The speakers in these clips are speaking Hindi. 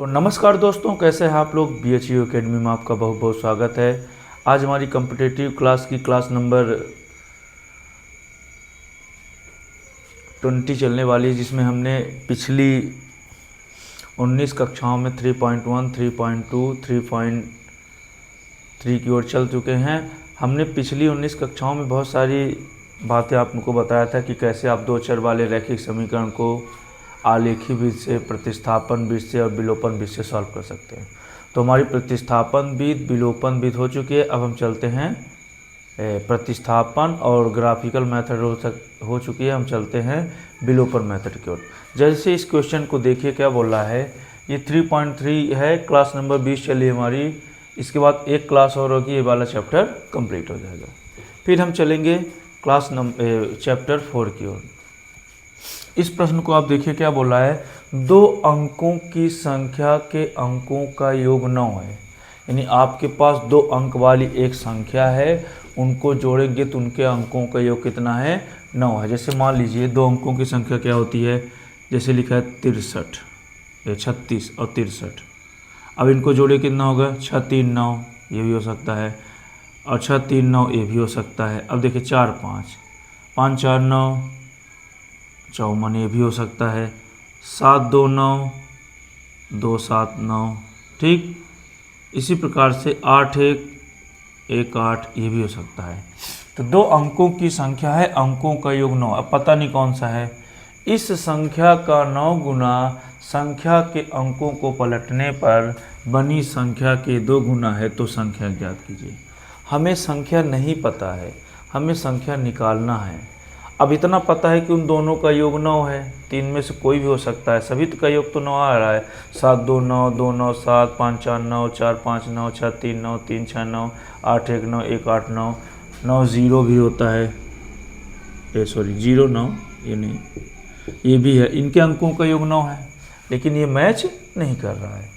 तो नमस्कार दोस्तों, कैसे हैं आप लोग। BHU एकेडमी में आपका बहुत बहुत स्वागत है। आज हमारी कॉम्पिटिटिव क्लास की क्लास नंबर 20 चलने वाली है, जिसमें हमने पिछली 19 कक्षाओं में 3.1, 3.2, 3.3 की ओर चल चुके हैं। हमने पिछली 19 कक्षाओं में बहुत सारी बातें आपको बताया था कि कैसे आप दो चर वाले रैखिक समीकरण को आलेखी विधि से, प्रतिस्थापन विधि से और विलोपन विधि से सॉल्व कर सकते हैं। तो हमारी प्रतिस्थापन विधि, विलोपन विधि हो चुकी है। अब हम चलते हैं प्रतिस्थापन और ग्राफिकल मेथड हो चुकी है, हम चलते हैं विलोपन मेथड की ओर। जैसे इस क्वेश्चन को देखिए, क्या बोल रहा है। ये 3.3 है, क्लास नंबर 20 चली हमारी। इसके बाद एक क्लास और होगी, ये वाला चैप्टर कंप्लीट हो जाएगा। फिर हम चलेंगे क्लास नंबर चैप्टर 4 की ओर। इस प्रश्न को आप देखिए, क्या बोला है। दो अंकों की संख्या के अंकों का योग 9 है। यानी आपके पास दो अंक वाली एक संख्या है, उनको जोड़ेंगे तो उनके अंकों का योग कितना है, 9 है। जैसे मान लीजिए दो अंकों की संख्या क्या होती है, जैसे लिखा है 63, 36 और 63। अब इनको जोड़े कितना होगा, 6 3 9, ये भी हो सकता है, और 6 3 9 ये भी हो सकता है। अब देखिए 4 5, 5 4 9 54, ये भी हो सकता है। 7 2 9, 2 7 9, ठीक। इसी प्रकार से 8 1 1 8, ये भी हो सकता है। तो दो अंकों की संख्या है, अंकों का योग 9। अब पता नहीं कौन सा है। इस संख्या का 9 गुना संख्या के अंकों को पलटने पर बनी संख्या के 2 गुना है, तो संख्या ज्ञात कीजिए। हमें संख्या नहीं पता है, हमें संख्या निकालना है। अब इतना पता है कि उन दोनों का योग 9 है, तीन में से कोई भी हो सकता है, सभी का योग तो 9 आ रहा है। 7 2 9, 2 9 7, 5 4 9, 4 5 9, 6 3 9, 3 6 9, 8 1 9, 1 8 9, 9 0 भी होता है, 0 9, ये नहीं, ये भी है। इनके अंकों का योग 9 है, लेकिन ये मैच नहीं कर रहा है।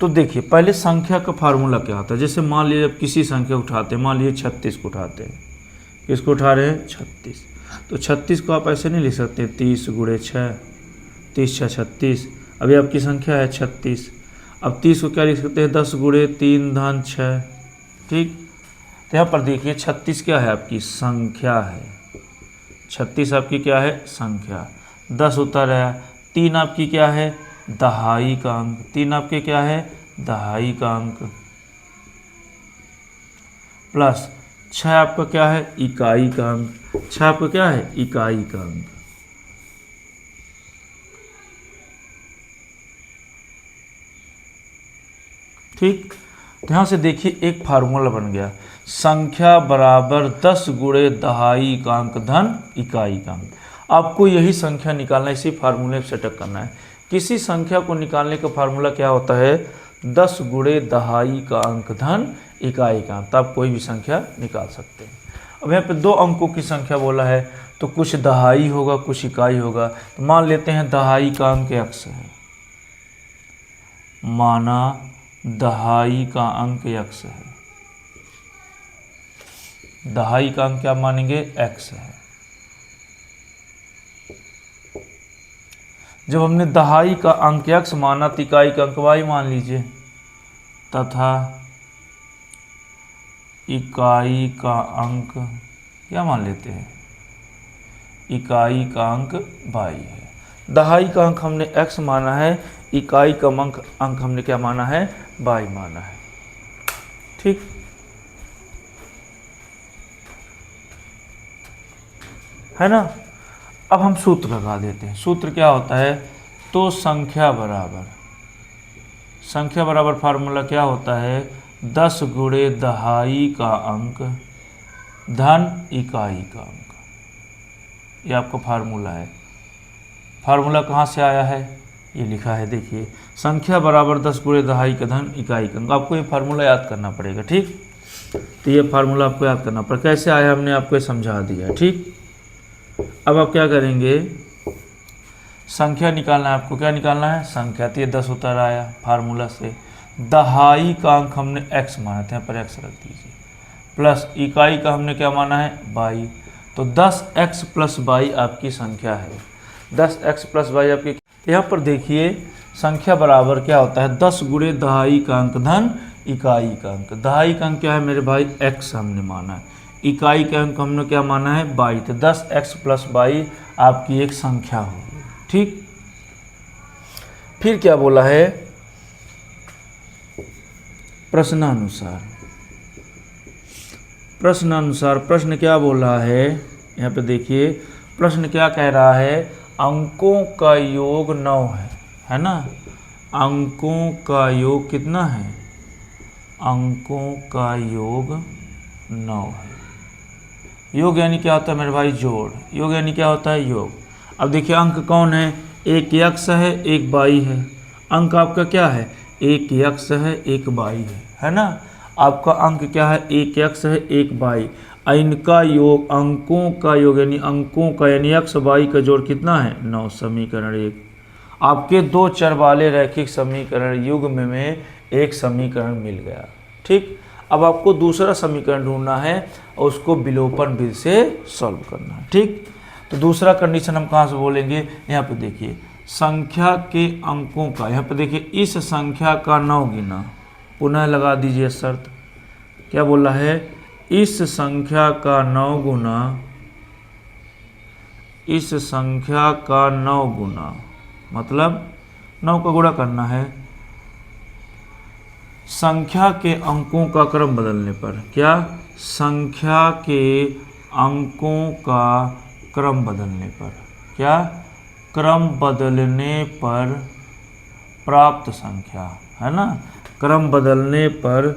तो देखिए, पहले संख्या का फार्मूला क्या होता है। जैसे मान लीजिए किसी संख्या उठाते हैं, मान लीजिए 36 को उठाते हैं। किसको उठा रहे हैं, 36। तो 36 को आप ऐसे नहीं लिख सकते 30 गुणे 6, 30 6 36। अभी आपकी संख्या है 36। अब 30 को क्या लिख सकते हैं, 10 गुणे 3 धन 6, ठीक। तो यहाँ पर देखिए 36 क्या है, आपकी संख्या है। 36 आपकी क्या है, संख्या। 10 उतर आया। 3 आपकी क्या है, दहाई का अंक। 3 आपके क्या है, दहाई का अंक। प्लस 6 आपका क्या है, इकाई का अंक। 6 आपका क्या है, इकाई का अंक। ठीक। तो यहाँ से देखिए एक फार्मूला बन गया, संख्या बराबर 10 गुणे दहाई का अंक धन इकाई का अंक। आपको यही संख्या निकालना, इसी फार्मूले से सेटअप करना है। किसी संख्या को निकालने का फार्मूला क्या होता है, 10 गुणे दहाई का अंक धन इकाई का अंक। तो आप कोई भी संख्या निकाल सकते हैं। अब यहाँ पे दो अंकों की संख्या बोला है, तो कुछ दहाई होगा, कुछ इकाई होगा। तो मान लेते हैं दहाई का अंक x है, माना दहाई का अंक x है। दहाई का अंक क्या मानेंगे, x है। जब हमने दहाई का अंक x माना तो इकाई का अंक y मान लीजिए, तथा इकाई का अंक क्या मान लेते हैं, इकाई का अंक y है। दहाई का अंक हमने x माना है, इकाई का अंक हमने क्या माना है, y माना है, ठीक। है ना। अब हम सूत्र लगा देते हैं। सूत्र क्या होता है, तो संख्या बराबर फार्मूला क्या होता है, 10 गुणे दहाई का अंक धन इकाई का अंक। ये आपका फार्मूला है। फार्मूला कहाँ से आया है, ये लिखा है, देखिए। संख्या बराबर 10 गुणे दहाई का धन इकाई का अंक। आपको ये फार्मूला याद करना पड़ेगा, ठीक। तो ये फार्मूला आपको याद करना पड़ेगा। कैसे आया हमने आपको ये समझा दिया, ठीक। अब आप क्या करेंगे, संख्या निकालना है आपको। क्या निकालना है, संख्या। तो ये 10 उतर आया फार्मूला से। दहाई का अंक हमने x माना था, यहाँ पर x रख दीजिए। प्लस इकाई का हमने क्या माना है, y। तो 10x + y आपकी संख्या है। 10x + y आपकी। यहाँ पर देखिए संख्या बराबर क्या होता है 10 गुणे दहाई का अंक धन इकाई का अंक। दहाई का अंक क्या है मेरे भाई x हमने माना है, इकाई का अंक हमने क्या माना है y। तो 10x + y आपकी एक संख्या होगी। ठीक, फिर क्या बोला है प्रश्नानुसार। प्रश्नानुसार प्रश्न क्या बोल रहा है, यहाँ पे देखिए प्रश्न क्या कह रहा है, अंकों का योग 9 है ना। अंकों का योग कितना है, अंकों का योग 9 है। योग यानी क्या होता है मेरे भाई जोड़, योग यानी क्या होता है योग। अब देखिए अंक कौन है, एक x है एक y है। अंक आपका क्या है, एक x है एक y है ना। आपका अंक क्या है, एक x है एक y। इनका योग, अंकों का योग यानी अंकों का यानी x y का जोड़ कितना है 9। समीकरण 1 आपके दो चर वाले रैखिक समीकरण युग्म में एक समीकरण मिल गया। ठीक, अब आपको दूसरा समीकरण ढूंढना है और उसको विलोपन विधि से सॉल्व करना है। ठीक, तो दूसरा कंडीशन हम कहाँ से बोलेंगे, यहाँ पे देखिए संख्या के अंकों का, यहाँ पे देखिए इस संख्या का 9 गुना, पुनः लगा दीजिए शर्त। क्या बोल रहा है, इस संख्या का 9 गुना, इस संख्या का 9 गुना मतलब 9 का गुणा करना है संख्या के अंकों का क्रम बदलने पर। क्या, संख्या के अंकों का क्रम बदलने पर, क्या क्रम बदलने पर प्राप्त संख्या है ना। क्रम बदलने पर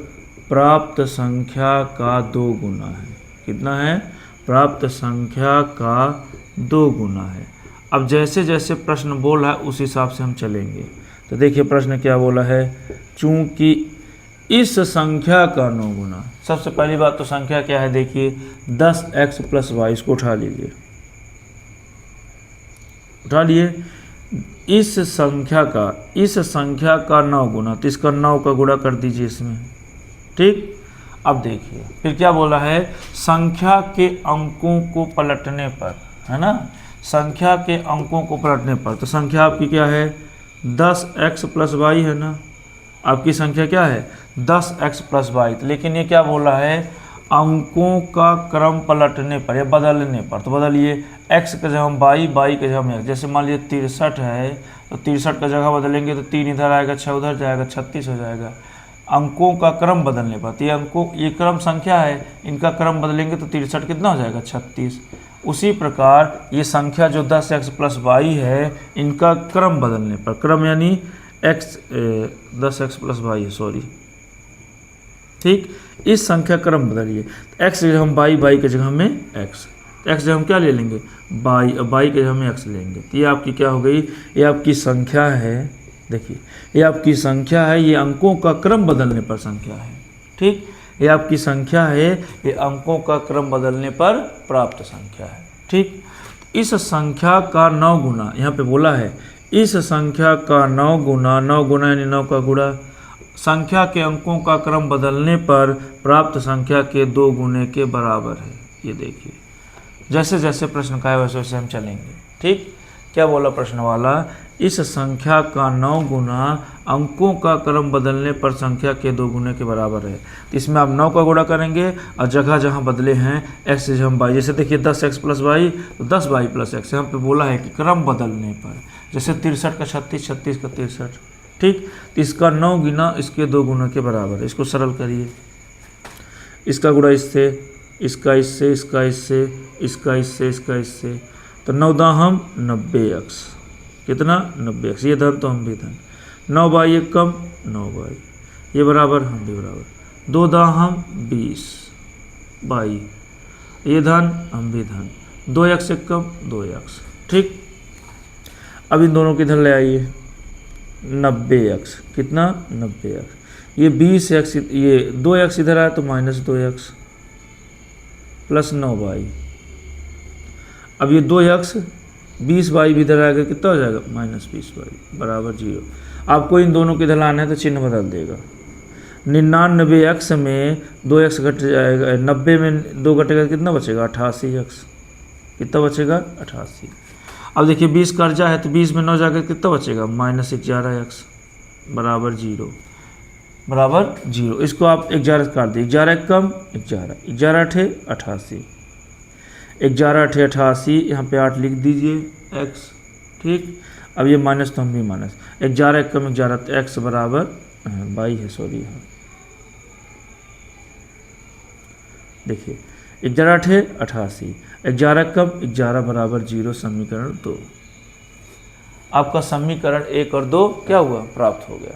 प्राप्त संख्या का 2 गुना है। कितना है, प्राप्त संख्या का 2 गुना है। अब जैसे जैसे प्रश्न बोल रहा है उस हिसाब से हम चलेंगे। तो देखिए प्रश्न क्या बोला है, चूंकि इस संख्या का 9 गुना, सबसे पहली बात तो संख्या क्या है देखिए 10x + y, इसको उठा लीजिए, उठा लिए। इस संख्या का 9 गुना, तो इसका 9 का गुणा कर दीजिए इसमें। ठीक, अब देखिए फिर क्या बोला है, संख्या के अंकों को पलटने पर है ना, संख्या के अंकों को पलटने पर, तो संख्या आपकी क्या है 10x + y है ना। आपकी संख्या क्या है 10x + y, लेकिन ये क्या बोला है अंकों का क्रम पलटने पर या बदलने पर। तो बदलिए, x का जगह हम y का जगह हम x। जैसे मान लीजिए 63 है तो 63 का जगह बदलेंगे तो 3 इधर आएगा, 6 उधर जाएगा, 36 हो जाएगा। अंकों का क्रम बदलने पर, तो ये क्रम संख्या है, इनका क्रम बदलेंगे तो 63 कितना हो जाएगा 36। उसी प्रकार ये संख्या जो 10x + y है, इनका क्रम बदलने पर, क्रम यानी x 10x + y है, सॉरी। ठीक, इस संख्या क्रम बदलिए, x की जगह हम y की जगह में x, x जगह हम क्या ले लेंगे y की जगह हम x लेंगे। तो ये आपकी क्या हो गई, ये आपकी संख्या है। देखिए ये आपकी संख्या है, ये अंकों का क्रम बदलने पर संख्या है। ठीक, ये आपकी संख्या है, ये अंकों का क्रम बदलने पर प्राप्त संख्या है। ठीक, इस संख्या का 9 गुना, यहाँ पे बोला है इस संख्या का 9 गुना, 9 गुना यानी 9 का गुणा, संख्या के अंकों का क्रम बदलने पर प्राप्त संख्या के 2 गुने के बराबर है। ये देखिए जैसे जैसे प्रश्न का है वैसे वैसे हम चलेंगे। ठीक, क्या बोला प्रश्न वाला, इस संख्या का 9 गुना अंकों का क्रम बदलने पर संख्या के 2 गुने के बराबर है। तो इसमें आप 9 का गुणा करेंगे और जगह जहाँ बदले हैं x से हम y, जैसे देखिए 10x + y तो 10y + x। यहाँ पे बोला है कि क्रम बदलने पर, जैसे 63 का 36, 36 का 63। ठीक, तो इसका 9 गुना इसके 2 गुना के बराबर है। इसको सरल करिए, इसका गुणा इससे, इसका इससे, इसका इससे, इसका इससे, इसका इससे, तो 9 दाहम 90x, कितना 90x, ये धन तो हम भी धन, 9 × 1 कम 9y, ये बराबर हम भी बराबर, 2 दाहम 20 22, ये धन हम भी धन, 2x 1 कम 2x। ठीक, अब इन दोनों की इधर ले आइए, 90x, कितना 90x, ये 20x, ये 2x इधर आया तो -2x + 9y। अब ये 2x 20y भी इधर आएगा, कितना हो जाएगा -20y बराबर 0। आपको इन दोनों के इधर लाना है तो चिन्ह बदल देगा। 99x में 2x घट जाएगा, 90 में 2 घटेगा कितना बचेगा 88x, कितना बचेगा 88। अब देखिए 20 कर्जा है तो 20 में 9 जाकर कितना बचेगा, -11x बराबर 0 बराबर 0। इसको आप 11 काट दिए, 11 कम 11, 11 अठे 88, 11 अठे 88, यहाँ पे 8 लिख दीजिए x, ठीक। अब ये माइनस तो हम भी माइनस, 11 कम 11 तो x बराबर 22 है, सॉरी हाँ, देखिए 11 अठे 88, 11 कम 11 बराबर 0, समीकरण 2। आपका समीकरण 1 और 2 क्या हुआ, प्राप्त हो गया,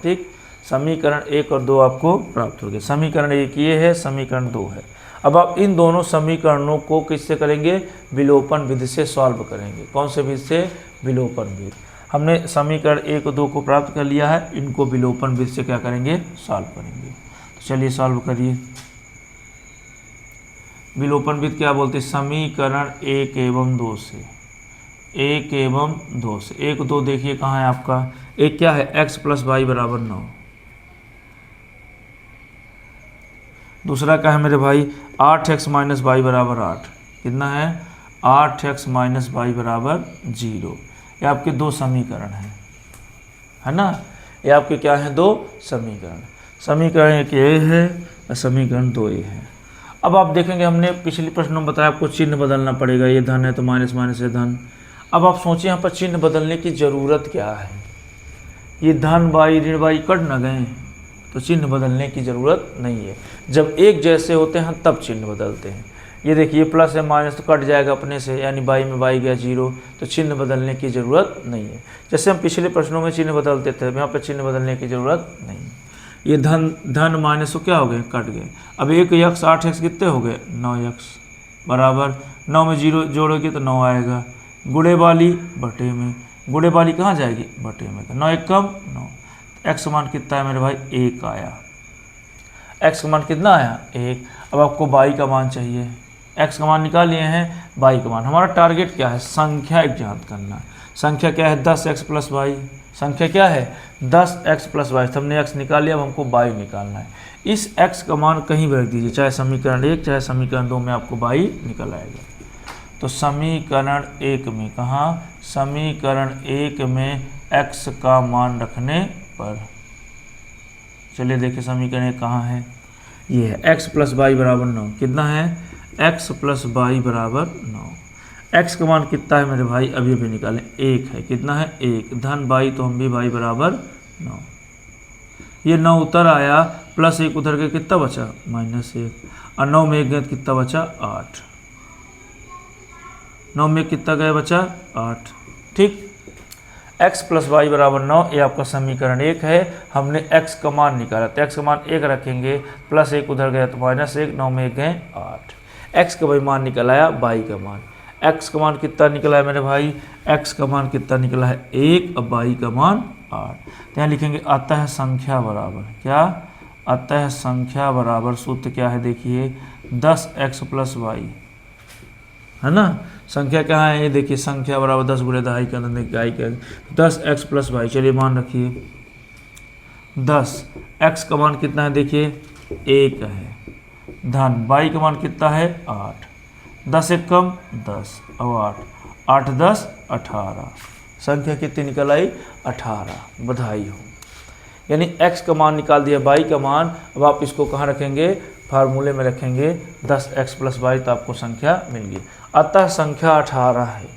ठीक। समीकरण 1 और 2 आपको प्राप्त हो गया। समीकरण 1 ये है, समीकरण 2 है। अब आप इन दोनों समीकरणों को किससे करेंगे, विलोपन विधि से सॉल्व करेंगे। कौन से विधि से, विलोपन विधि। हमने समीकरण 1 और 2 को प्राप्त कर लिया है, इनको विलोपन विधि से क्या करेंगे, सॉल्व करेंगे। तो चलिए सॉल्व करिए। विलोपन विधि क्या बोलते हैं, समीकरण 1 एवं 2 से, 1 एवं 2 से। 1 2 देखिए कहाँ है आपका, एक क्या है, x प्लस वाई बराबर 9। दूसरा क्या है मेरे भाई, 8x माइनस वाई बराबर 8, कितना है, 8x माइनस वाई बराबर 0। ये आपके दो समीकरण हैं, है ना, ये आपके क्या हैं, दो समीकरण। समीकरण 1 ये है और समीकरण 2 ये है। अब आप देखेंगे हमने पिछले प्रश्न में बताया आपको चिन्ह बदलना पड़ेगा, ये धन है तो माइनस माइनस है धन। अब आप सोचिए यहाँ पर चिन्ह बदलने की ज़रूरत क्या है, ये धन बाई ऋण बाई कट न गए, तो चिन्ह बदलने की ज़रूरत नहीं है। जब एक जैसे होते हैं तब चिन्ह बदलते हैं। ये देखिए प्लस है माइनस तो कट जाएगा अपने से, यानी बाई में बाई गया 0, तो चिन्ह बदलने की ज़रूरत नहीं है। जैसे हम पिछले प्रश्नों में चिन्ह बदलते थे, यहाँ पर चिन्ह बदलने की ज़रूरत नहीं है। ये धन माइनस तो क्या हो गए, कट गए। अब 1x 8x कितने हो गए, 9x बराबर 9 में 0 जोड़ोगे तो 9 आएगा, गुड़े वाली बटे में, गुड़े वाली कहाँ जाएगी, बटे में, तो 9 1 कम 9। x मान कितना है मेरे भाई, 1 आया। x का मान कितना आया, 1। अब आपको y का मान चाहिए, x का मान निकाल लिए हैं, y का मान। हमारा टारगेट क्या है, संख्या ज्ञात करना। संख्या क्या है, 10x प्लस वाई। संख्या क्या है, 10x प्लस वाई। हमने x निकाल लिया, अब हमको y निकालना है। इस x का मान कहीं भी रख दीजिए, चाहे समीकरण 1 चाहे समीकरण 2 में आपको y निकल आएगा। तो समीकरण 1 में कहाँ, समीकरण 1 में x का मान रखने पर, चलिए देखिए समीकरण 1 कहाँ है, ये है x प्लस वाई बराबर 9। कितना है, x प्लस वाई बराबर 9। x का मान कितना है मेरे भाई, अभी अभी निकालें, 1 है। कितना है, 1। धन वाई तो हम भी वाई बराबर 9। ये 9 उतर आया, प्लस 1 उधर के कितना बचा, -1, और 9 में 1 गया कितना बचा, 8। 9 में कितना गया, बचा 8, ठीक। x प्लस वाई बराबर 9, ये आपका समीकरण 1 है। हमने x का मान निकाला, तो x का मान 1 रखेंगे, प्लस 1 उधर गया तो -1, 9 में 1 गए 8। x का भाई मान निकल आया, y का मान। x का मान कितना निकला है मेरे भाई, x का मान कितना निकला है, 1, अब y का मान 8। तो यहाँ लिखेंगे आता है संख्या बराबर, क्या आता है, संख्या बराबर, सूत्र क्या है देखिए, 10x प्लस वाई, है ना। संख्या क्या है, ये देखिए संख्या बराबर 10 गुणे दहाई का 10x प्लस वाई। चलिए मान रखिए 10, x का मान कितना है देखिए 1 है, धन y का मान कितना है 8, 10 1 कम 10, अब 8 8 10 18, संख्या कितनी निकल आई, 18। बधाई हो, यानी x का मान निकाल दिया, y का मान। अब आप इसको कहाँ रखेंगे, फार्मूले में रखेंगे 10x प्लस वाई, तो आपको संख्या मिल गई। अतः संख्या 18 है।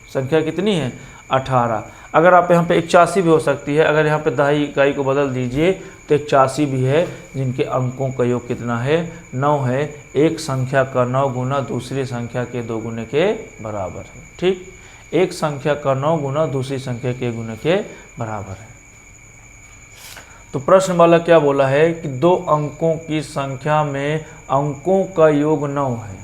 संख्या कितनी है, 18। अगर आप यहाँ पे 81 भी हो सकती है, अगर यहाँ पे दहाई इकाई को बदल दीजिए तो 81 भी है, जिनके अंकों का योग कितना है, 9 है। एक संख्या का 9 गुना दूसरी संख्या के 2 गुने के बराबर है, ठीक। एक संख्या का 9 गुना दूसरी संख्या के गुने के बराबर है। तो प्रश्न वाला क्या बोला है कि 2 अंकों की संख्या में अंकों का योग 9 है।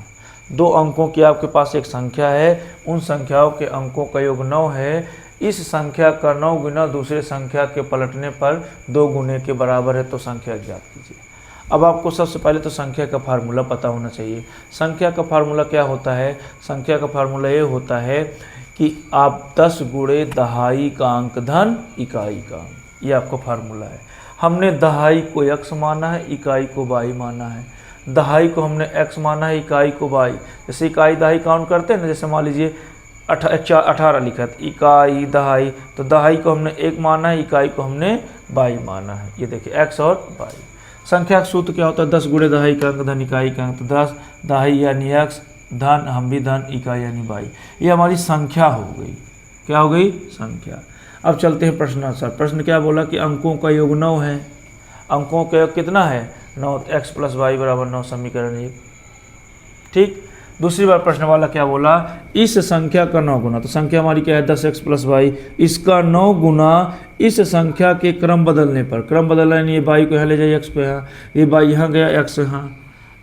2 अंकों की आपके पास एक संख्या है, उन संख्याओं के अंकों का योग 9 है। इस संख्या का 9 गुना दूसरे संख्या के पलटने पर 2 गुने के बराबर है, तो संख्या ज्ञात कीजिए। अब आपको सबसे पहले तो संख्या का फार्मूला पता होना चाहिए। संख्या का फार्मूला क्या होता है, संख्या का फार्मूला ये होता है कि आप 10 गुणे दहाई का अंक धन इकाई का अंक, ये आपका फार्मूला है। हमने दहाई को x माना है, इकाई को y माना है। दहाई को हमने x माना है, इकाई को y। जैसे इकाई दहाई काउंट करते हैं ना, जैसे मान लीजिए 18 लिखा था, इकाई दहाई, तो दहाई को हमने 1 माना है, इकाई को हमने y माना है। ये देखिए x और y। संख्या का सूत्र क्या होता है? 10 गुणे दहाई का अंक धन इकाई का अंक, तो 10 दहाई यानी x धन हम भी धन इकाई यानी y। ये हमारी संख्या हो गई। क्या हो गई? संख्या। अब चलते हैं प्रश्नानुसार। प्रश्न क्या बोला कि अंकों का योग 9 है। अंकों का योग कितना है? 9। x प्लस वाई बराबर 9, समीकरण 1। ठीक। दूसरी बार प्रश्न वाला क्या बोला? इस संख्या का 9 गुना, तो संख्या हमारी क्या है? 10x प्लस वाई, इसका 9 गुना इस संख्या के क्रम बदलने पर। क्रम बदलना यानी ये y को यहाँ ले जाइए, x को यहाँ, ये y यहाँ गया, x यहाँ,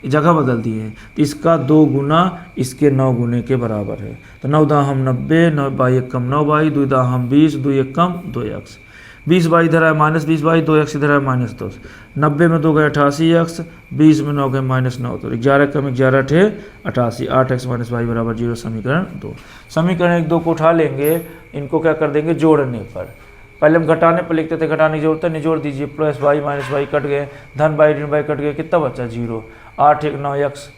जगह बदल दी है, तो इसका 2 गुना इसके 9 गुने के बराबर है। तो 9 दा हम 90, 9 बाई 1 कम 9 बाई, 2 दा हम 20, 2 1 कम 2x, 20 बाई इधर है माइनस 20 बाई, 2x इधर है माइनस 2। 90 में 2 गए 88x, 20 में 9 गए माइनस 9, तो 11 कम 11 थे 88, 8x माइनस वाई बराबर 0, समीकरण 2। समीकरण 1 2 को उठा लेंगे, इनको क्या कर देंगे? जोड़ने पर। पहले हम घटाने पर लिखते थे, घटाने की जरूरत है नहीं, जोड़ दीजिए। Plus y minus y cut गए, धन बाई ऋण बाई कट गए, कितना बचा? 0। 8 1 9 x,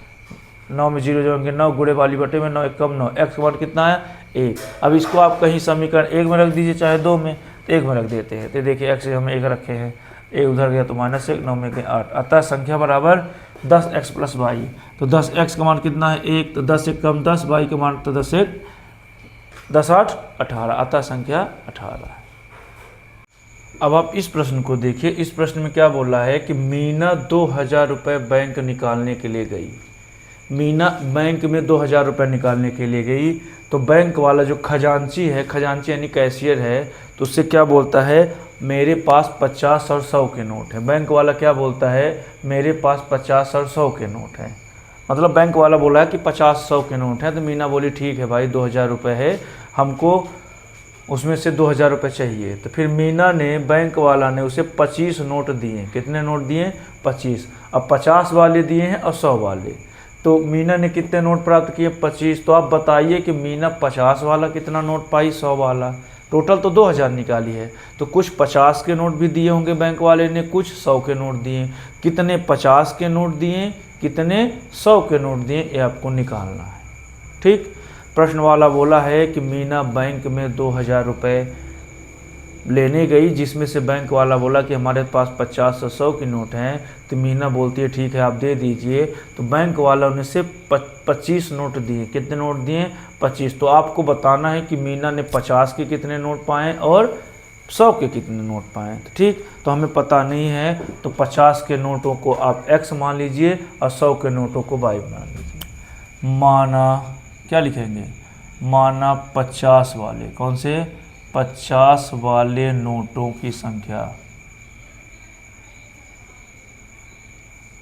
9 में 0 जोड़ेंगे 9, गुणे वाली बटे में 9 1 कम 9, x का मान कितना है? 1। अब इसको आप कहीं समीकरण 1 में रख दीजिए चाहे 2 में, तो 1 में रख देते हैं। तो देखिए x हम 1 रखे हैं, 1 उधर गया तो -1, 9 में गए 8, अतः संख्या बराबर 10x प्लस वाई। तो 10x का मान कितना है? 1, तो 10 1 कम 10, y का मान तो 10 1 10 8 18, अतः संख्या 18 है। अब आप इस प्रश्न को देखिए। इस प्रश्न में क्या बोला है कि मीना 2000 रुपये बैंक निकालने के लिए गई। मीना बैंक में 2000 रुपये निकालने के लिए गई, तो बैंक वाला जो खजांची है, खजांची यानी कैशियर है, तो उससे क्या बोलता है? मेरे पास 50 और 100 के नोट हैं। बैंक वाला क्या बोलता है? मेरे पास 50 और 100 के नोट हैं। मतलब बैंक वाला बोला है कि 50 100 के नोट हैं, तो मीना बोली ठीक है भाई 2000 रुपये है, हमको उसमें से 2000 रुपये चाहिए। तो फिर मीना ने, बैंक वाला ने उसे 25 नोट दिए। कितने नोट दिए? 25। अब 50 वाले दिए हैं और 100 वाले, तो मीना ने कितने नोट प्राप्त किए? 25। तो आप बताइए कि मीना 50 वाला कितना नोट पाई, 100 वाला? टोटल तो 2000 निकाली है, तो कुछ 50 के नोट भी दिए होंगे बैंक वाले ने, कुछ 100 के नोट दिए। कितने 50 के नोट दिए, कितने 100 के नोट दिए, ये आपको निकालना है। ठीक। प्रश्न वाला बोला है कि मीना बैंक में 2000 रुपये लेने गई, जिसमें से बैंक वाला बोला कि हमारे पास 50 और 100 की नोट हैं। तो मीना बोलती है ठीक है आप दे दीजिए। तो बैंक वाला उन्हें से 25 नोट दिए। कितने नोट दिए? 25। तो आपको बताना है कि मीना ने 50 के कितने नोट पाए और 100 के कितने नोट पाए। तो ठीक, तो हमें पता नहीं है, तो 50 के नोटों को आप x मान लीजिए और 100 के नोटों को y मान लीजिए। माना, क्या लिखेंगे? माना 50 वाले, कौन से? 50 वाले नोटों की संख्या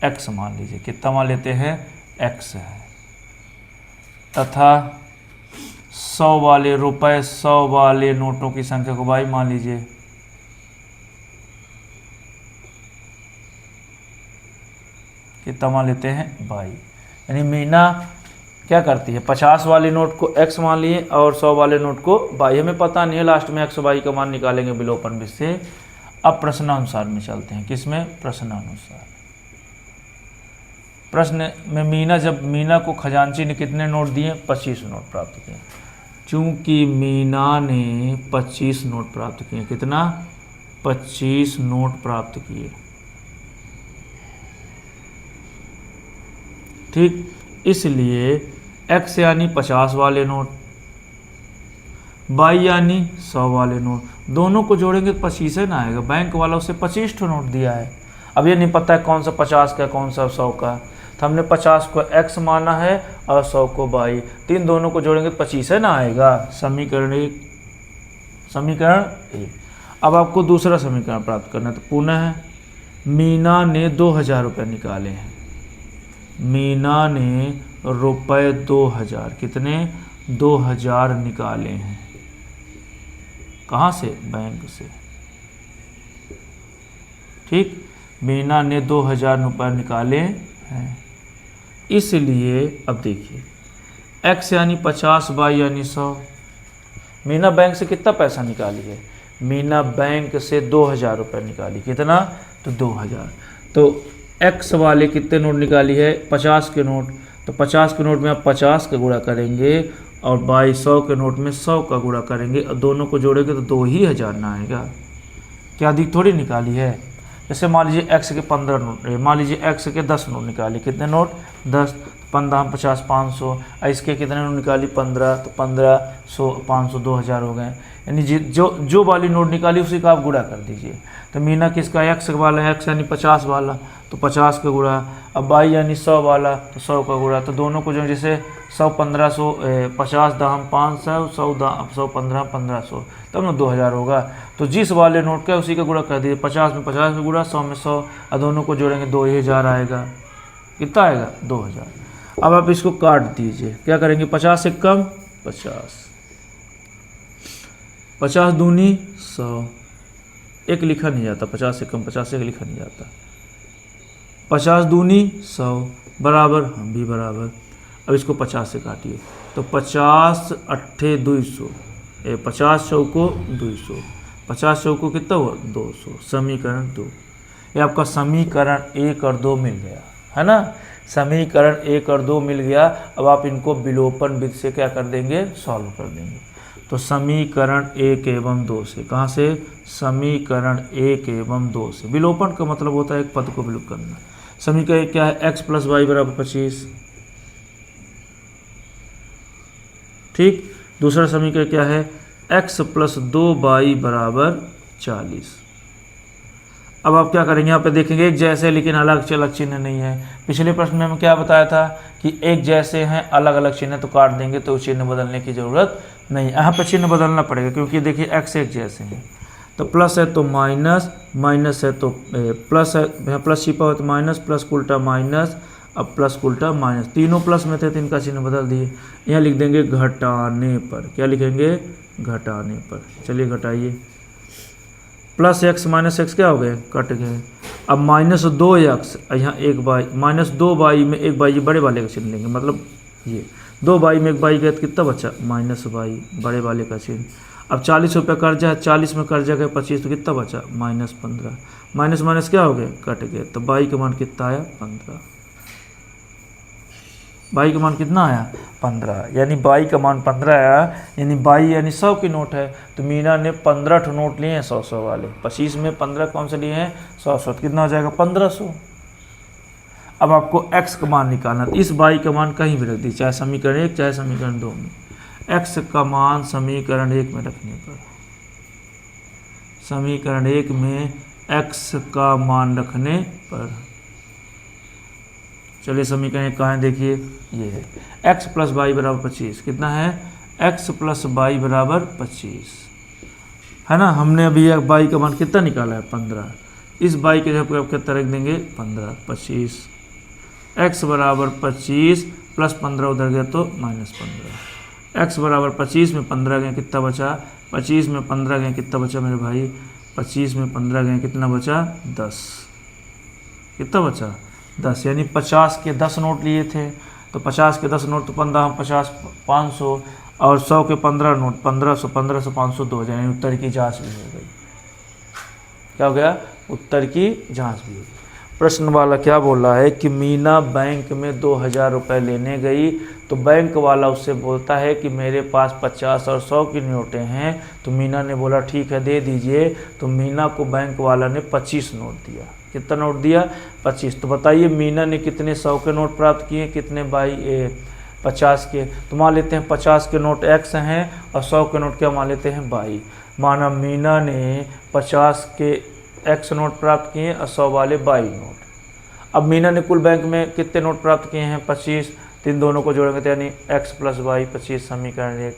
x मान लीजिए। कितना मान लेते हैं? x है। तथा 100 वाले रुपए, 100 वाले नोटों की संख्या को y मान लीजिए। कितना मान लेते हैं? y। यानी मीना क्या करती है? 50 वाले नोट को x मान लिए और 100 वाले नोट को y। हमें पता नहीं है, लास्ट में x y का मान निकालेंगे विलोपन विधि से। अब प्रश्नानुसार में चलते हैं। किसमें? प्रश्नानुसार। प्रश्न में मीना को खजांची ने कितने नोट दिए? 25 नोट प्राप्त किए। चूंकि मीना ने 25 नोट प्राप्त किए, कितना? 25 नोट प्राप्त किए। ठीक, इसलिए x यानी 50 वाले नोट, y यानी 100 वाले नोट, दोनों को जोड़ेंगे तो 25 ना आएगा। बैंक वाला उसे 25 नोट दिया है। अब ये नहीं पता है कौन सा 50 का कौन सा 100 का, तो हमने 50 को x माना है और 100 को y। तीन दोनों को जोड़ेंगे तो 25 ना आएगा। समीकरण 1। समीकरण 1। अब आपको दूसरा समीकरण प्राप्त करना है, तो पुनः मीना ने 2000 रुपये निकाले हैं। मीना ने रुपये 2000, कितने? 2000 निकाले हैं। कहाँ से? बैंक से। ठीक, मीना ने 2000 रुपये निकाले हैं। इसलिए अब देखिए, x यानी 50, y यानी 100। मीना बैंक से कितना पैसा निकाली है? मीना बैंक से 2000 रुपये निकाली। कितना? तो 2000। तो एक्स वाले कितने नोट निकाली है, 50 के नोट, तो 50 के नोट में आप 50 का गुणा करेंगे और बाई 100 के नोट में 100 का गुणा करेंगे और दोनों को जोड़ेंगे तो 2000 ना आएगा। क्या अधिक थोड़ी निकाली है। जैसे मान लीजिए एक्स के 15 नोट, मान लीजिए एक्स के 10 नोट निकाली, कितने नोट 10, 15 50 500, इसके कितने नोट निकाली 15, तो 1500 500 2000 हो गए। यानी जो वाली नोट निकाली उसी का आप गुणा कर दीजिए। तो मीना किसका, एक्स वाला है, एक्स यानी 50 वाला, तो 50 का गुणा, अब बाई यानी 100 वाला, तो 100 का गुणा, तो दोनों को जो जैसे 100 1500 50 दाम 500, 100 15 1500, तब ना 2000 होगा। तो जिस वाले नोट का उसी का गुणा कर दीजिए, 50 में 50 का गुणा, 100 में 100, और दोनों को जोड़ेंगे 2000 आएगा। कितना आएगा 2000। अब आप इसको काट दीजिए, क्या करेंगे 50 से कम 50, 50 दूनी 100, एक लिखा नहीं जाता, 50 से कम 50 से एक लिखा नहीं जाता, 50 दूनी 100 बराबर, हम भी बराबर। अब इसको 50 से काटिए, तो 50 अट्ठे 200, 50 चौको 200, 50 चौको कितना हुआ 200, समीकरण 2। ये आपका समीकरण 1 और 2 मिल गया है ना, समीकरण 1 और 2 मिल गया। अब आप इनको विलोपन विधि से क्या कर देंगे, सॉल्व कर देंगे। तो समीकरण 1 एवं 2 से, कहाँ से, समीकरण 1 एवं 2 से, विलोपन का मतलब होता है एक पद को विलुप्त करना। समीकरण क्या है, x प्लस वाई बराबर 25, ठीक। दूसरा समीकरण क्या है, x प्लस 2y बराबर 40। अब आप क्या करेंगे, यहाँ पे देखेंगे एक जैसे लेकिन अलग अलग चिन्ह नहीं है। पिछले प्रश्न में हमें क्या बताया था कि एक जैसे हैं अलग अलग चिन्ह तो काट देंगे, तो चिन्ह बदलने की जरूरत नहीं। यहाँ पर चिन्ह बदलना पड़ेगा क्योंकि देखिए x एक जैसे हैं, तो प्लस है तो माइनस, माइनस है तो प्लस है, प्लस छिपा हो तो माइनस, प्लस उल्टा माइनस, अब प्लस उल्टा माइनस, तीनों प्लस में थे तो इनका चिन्ह बदल दिए। यहाँ लिख देंगे घटाने पर, क्या लिखेंगे, घटाने पर। चलिए घटाइए, प्लस एक्स माइनस एक्स क्या हो गए, कट गए। अब माइनस 2x, यहाँ एक बाई, माइनस 2y में एक बाई, ये बड़े वाले का चिन्ह लेंगे, मतलब ये 2y में एक बाई गए तो कितना बचा, माइनस बाई, बड़े वाले का चिन्ह। अब 40 रुपये कर्जा है, 40 में कर्जा गए 25, तो कितना बचा, माइनस 15, माइनस माइनस क्या हो गए, कट गए। तो बाई का मान कितना आया, 15, बाई का मान कितना आया 15, यानी बाई का मान 15 आया, यानी बाई यानी 100 की नोट है। तो मीना ने 15 नोट लिए हैं 100 वाले, 25 में 15 कौन से लिए हैं 100, तो कितना हो जाएगा 1500। अब आपको x का मान निकालना, तो इस बाई का मान कहीं भी रख दीजिए, चाहे समीकरण 1 चाहे समीकरण 2 में। x का मान समीकरण 1 में रखने पर, समीकरण 1 में x का मान रखने पर, चलिए समीकरण कहाँ है, देखिए ये है, x प्लस बाई बराबर 25, कितना है, x प्लस बाई बराबर 25 है ना। हमने अभी बाई का मान कितना निकाला है 15, इस बाई के जगह आप कितना रख देंगे 15, 25, x बराबर 25 प्लस 15 उधर गया तो माइनस 15, x बराबर 25 में 15 गए कितना बचा, 25 में 15 गए कितना बचा मेरे भाई, 25 में 15 गए कितना बचा 10, कितना बचा 10, यानी 50 के 10 नोट लिए थे, तो 50 के 10 नोट तो 15 50 500, और 100 के 15 नोट 1500, 1500 500 2000, यानी उत्तर की जांच भी हो गई। क्या हो गया, उत्तर की जांच भी हो गई। प्रश्न वाला क्या बोल रहा है कि मीना बैंक में 2000 रुपये लेने गई, तो बैंक वाला उससे बोलता है कि मेरे पास 50 और 100 की नोटें हैं। तो मीना ने बोला ठीक है दे दीजिए, तो मीना को बैंक वाला ने 25 नोट दिया। कितना नोट दिया 25। तो बताइए मीना ने कितने 100 के नोट प्राप्त किए, कितने बाई 50 के। तो मान लेते हैं 50 के नोट x हैं और 100 के नोट क्या मान लेते हैं बाई। माना मीना ने 50 के x नोट प्राप्त किए और 100 वाले बाई नोट। अब मीना ने कुल बैंक में कितने नोट प्राप्त किए हैं 25, तो इन दोनों को जोड़ेंगे तो यानी x प्लस वाई 25 समीकरण 1।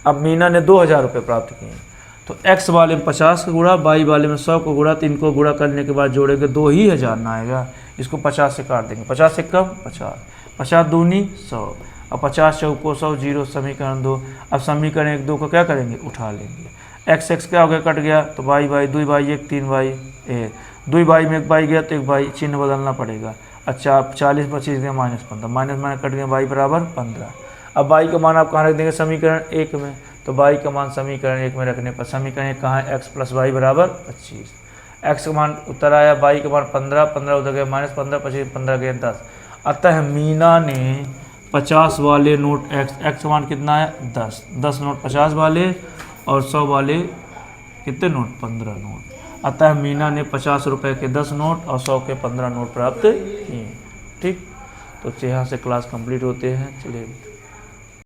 अब मीना ने 2000 रुपये प्राप्त किए हैं, तो x वाले में 50 का गुणा, बाई वाले में 100 को गुणा, तो इनको गुणा करने के बाद जोड़ेंगे 2000 ना आएगा, इसको 50 से काट देंगे, 50 से कम 50, 50 दूनी 100, अब 50 चौको 100 जीरो, समीकरण 2। अब समीकरण 1 2 को क्या करेंगे उठा लेंगे, x x क्या हो गया कट गया, तो by by 2 by 1 3 by 2 by में 1 बाई गया तो 1 बाई, चिन्ह बदलना पड़ेगा। अच्छा 40 25 गया माइनस 15, माइनस माइनस कट गया, बाई बराबर 15। अब बाई का मान आप कहाँ रख देंगे समीकरण 1 में, तो बाई का मान समीकरण 1 में रखने पर समीकरण 1 कहाँ है, x प्लस वाई बराबर 25, x का मान उत्तर आया, y का मान 15, 15 उधर गए -15, 25 15 गए 10। अतः मीना ने 50 वाले नोट x का मान कितना है 10, 10 नोट 50 वाले और 100 वाले कितने नोट 15 नोट। अतः मीना ने 50 रुपये के 10 नोट और 100 के 15 नोट प्राप्त किए। ठीक, तो यहाँ से क्लास कंप्लीट होते हैं। चलिए।